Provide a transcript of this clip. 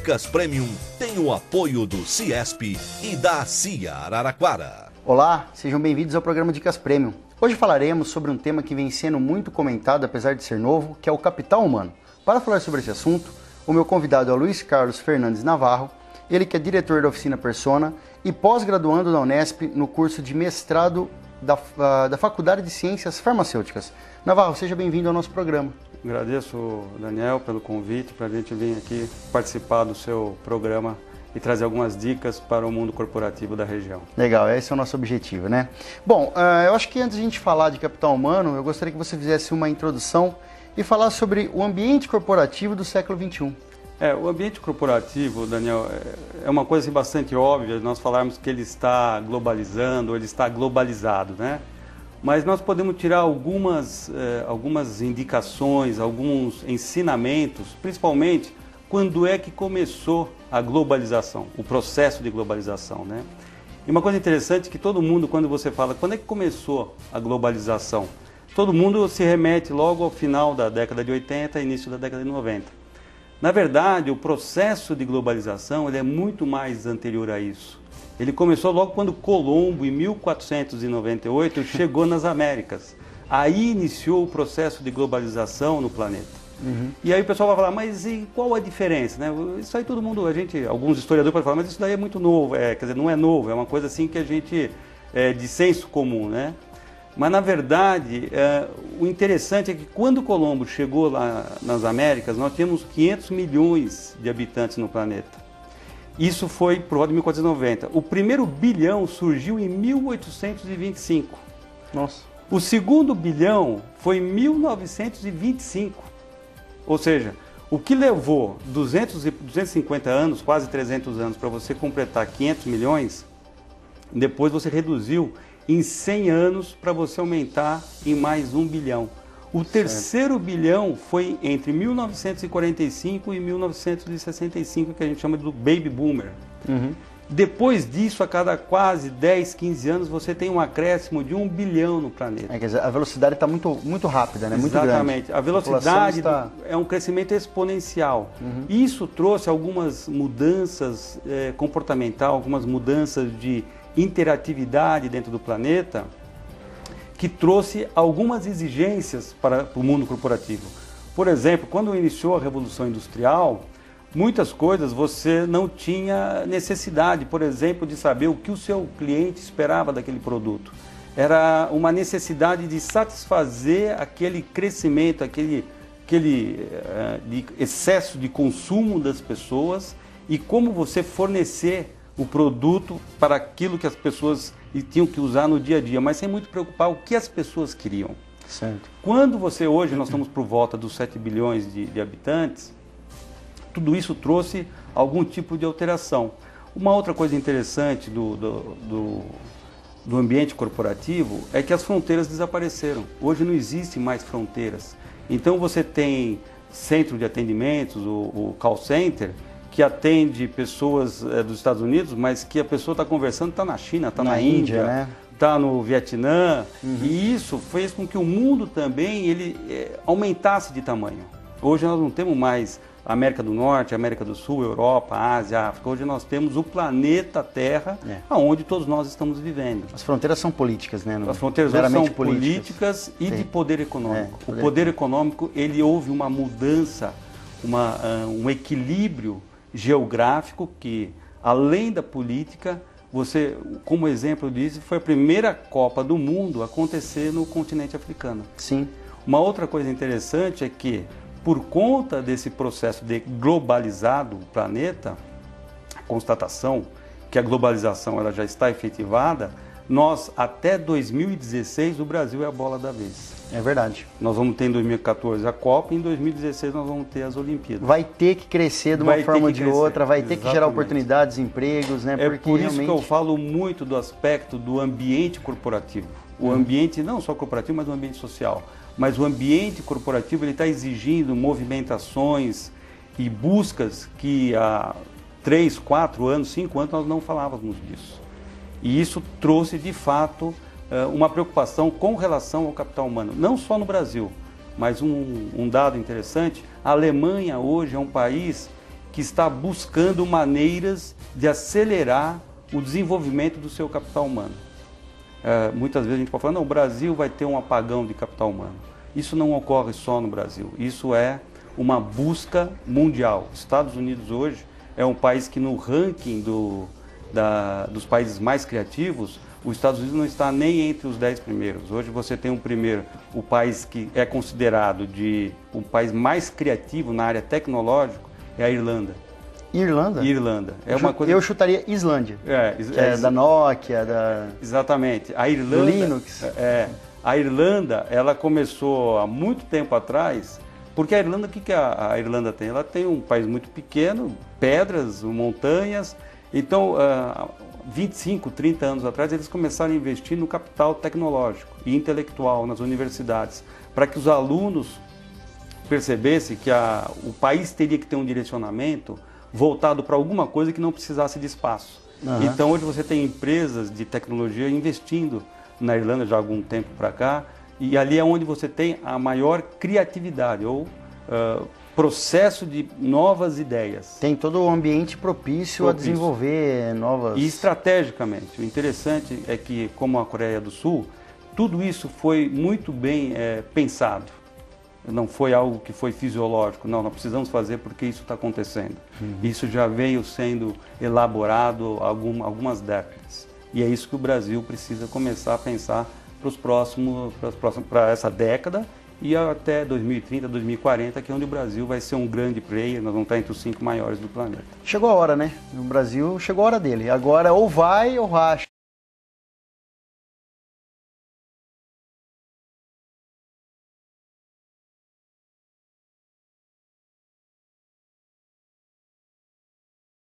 Dicas Premium tem o apoio do Ciesp e da CIA Araraquara. Olá, sejam bem-vindos ao programa Dicas Premium. Hoje falaremos sobre um tema que vem sendo muito comentado, apesar de ser novo, que é o capital humano. Para falar sobre esse assunto, o meu convidado é o Luiz Carlos Fernandes Navarro, ele que é diretor da oficina Persona e pós-graduando na Unesp no curso de mestrado da Faculdade de Ciências Farmacêuticas. Navarro, seja bem-vindo ao nosso programa. Agradeço, Daniel, pelo convite para a gente vir aqui participar do seu programa e trazer algumas dicas para o mundo corporativo da região. Legal, esse é o nosso objetivo, né? Bom, eu acho que antes de a gente falar de capital humano, eu gostaria que você fizesse uma introdução e falasse sobre o ambiente corporativo do século XXI. O ambiente corporativo, Daniel, é uma coisa assim, bastante óbvia, nós falarmos que ele está globalizando, ele está globalizado, né? Mas nós podemos tirar algumas indicações, alguns ensinamentos, principalmente quando é que começou a globalização, o processo de globalização, né? E uma coisa interessante é que todo mundo, quando você fala, quando é que começou a globalização? Todo mundo se remete logo ao final da década de 80 e início da década de 90. Na verdade, o processo de globalização ele é muito mais anterior a isso. Ele começou logo quando Colombo, em 1498, chegou nas Américas. Aí iniciou o processo de globalização no planeta. E aí o pessoal vai falar, mas e qual a diferença? Né? Isso aí todo mundo, alguns historiadores podem falar, mas isso daí é muito novo. Quer dizer, não é novo, é uma coisa assim que a gente, de senso comum, né? Mas, na verdade, o interessante é que quando Colombo chegou lá nas Américas, nós tínhamos 500 milhões de habitantes no planeta. Isso foi por volta de 1490. O primeiro bilhão surgiu em 1825. Nossa. O segundo bilhão foi em 1925. Ou seja, o que levou 250 anos, quase 300 anos, para você completar 500 milhões, depois você reduziu em 100 anos para você aumentar em mais 1 bilhão. O terceiro bilhão foi entre 1945 e 1965, que a gente chama do Baby Boomer. Depois disso, a cada quase 10, 15 anos, você tem um acréscimo de 1 bilhão no planeta. Quer dizer, a velocidade está muito rápida, né? Muito grande. Exatamente. A velocidade é um crescimento exponencial. Isso trouxe algumas mudanças comportamentais, algumas mudanças de interatividade dentro do planeta, que trouxe algumas exigências para o mundo corporativo. Por exemplo, quando iniciou a Revolução Industrial, muitas coisas você não tinha necessidade, por exemplo, de saber o que o seu cliente esperava daquele produto. Era uma necessidade de satisfazer aquele crescimento, aquele de excesso de consumo das pessoas e como você fornecer o produto para aquilo que as pessoas tinham que usar no dia a dia, mas sem muito preocupar o que as pessoas queriam. Certo. Quando hoje nós estamos por volta dos 7 bilhões de habitantes, tudo isso trouxe algum tipo de alteração. Uma outra coisa interessante do ambiente corporativo é que as fronteiras desapareceram. Hoje não existem mais fronteiras. Então você tem centro de atendimentos, o call center, que atende pessoas dos Estados Unidos, mas que a pessoa está conversando, está na China, está na Índia, né? Está no Vietnã. E isso fez com que o mundo também aumentasse de tamanho. Hoje nós não temos mais América do Norte, América do Sul, Europa, Ásia, África. Hoje nós temos o planeta Terra, onde todos nós estamos vivendo. As fronteiras são políticas, né? As fronteiras hoje são políticas e de poder econômico. O poder econômico, houve uma mudança, um equilíbrio geográfico que, além da política, você, como exemplo disso, foi a primeira Copa do Mundo a acontecer no continente africano. Sim. Uma outra coisa interessante é que, por conta desse processo de globalizado o planeta, a constatação que a globalização ela já está efetivada, nós, até 2016, o Brasil é a bola da vez. É verdade. Nós vamos ter em 2014 a Copa e em 2016 nós vamos ter as Olimpíadas. Vai ter que crescer de uma forma ou de outra, vai ter que gerar oportunidades, empregos, né? É por isso que eu falo muito do aspecto do ambiente corporativo. O ambiente, não só corporativo, mas o ambiente social. Mas o ambiente corporativo ele está exigindo movimentações e buscas que há 3, 4 anos, 5 anos nós não falávamos disso. E isso trouxe, de fato, uma preocupação com relação ao capital humano, não só no Brasil, mas um dado interessante, a Alemanha hoje é um país que está buscando maneiras de acelerar o desenvolvimento do seu capital humano. Muitas vezes a gente pode falar, não, o Brasil vai ter um apagão de capital humano. Isso não ocorre só no Brasil, isso é uma busca mundial. Estados Unidos hoje é um país que no ranking dos países mais criativos, os Estados Unidos não está nem entre os 10 primeiros. Hoje você tem o país que é considerado o país mais criativo na área tecnológica, é a Irlanda. Irlanda? Irlanda. Eu chutaria Islândia. Da Nokia, Exatamente. A Irlanda, do Linux. A Irlanda, ela começou há muito tempo atrás, porque a Irlanda, o que a Irlanda tem? Ela tem um país muito pequeno, pedras, montanhas. Então, 25, 30 anos atrás, eles começaram a investir no capital tecnológico e intelectual nas universidades, para que os alunos percebessem que o país teria que ter um direcionamento voltado para alguma coisa que não precisasse de espaço. Uhum. Então, hoje você tem empresas de tecnologia investindo na Irlanda já há algum tempo para cá, e ali é onde você tem a maior criatividade, ou processo de novas ideias. Tem todo o ambiente propício a desenvolver novas... E estrategicamente, o interessante é que, como a Coreia do Sul, tudo isso foi muito bem pensado. Não foi algo que foi fisiológico, não, nós precisamos fazer porque isso está acontecendo. Uhum. Isso já veio sendo elaborado há algumas décadas. E é isso que o Brasil precisa começar a pensar para essa década e até 2030, 2040, que é onde o Brasil vai ser um grande player, nós vamos estar entre os 5 maiores do planeta. Chegou a hora, né? No Brasil chegou a hora dele. Agora ou vai ou racha.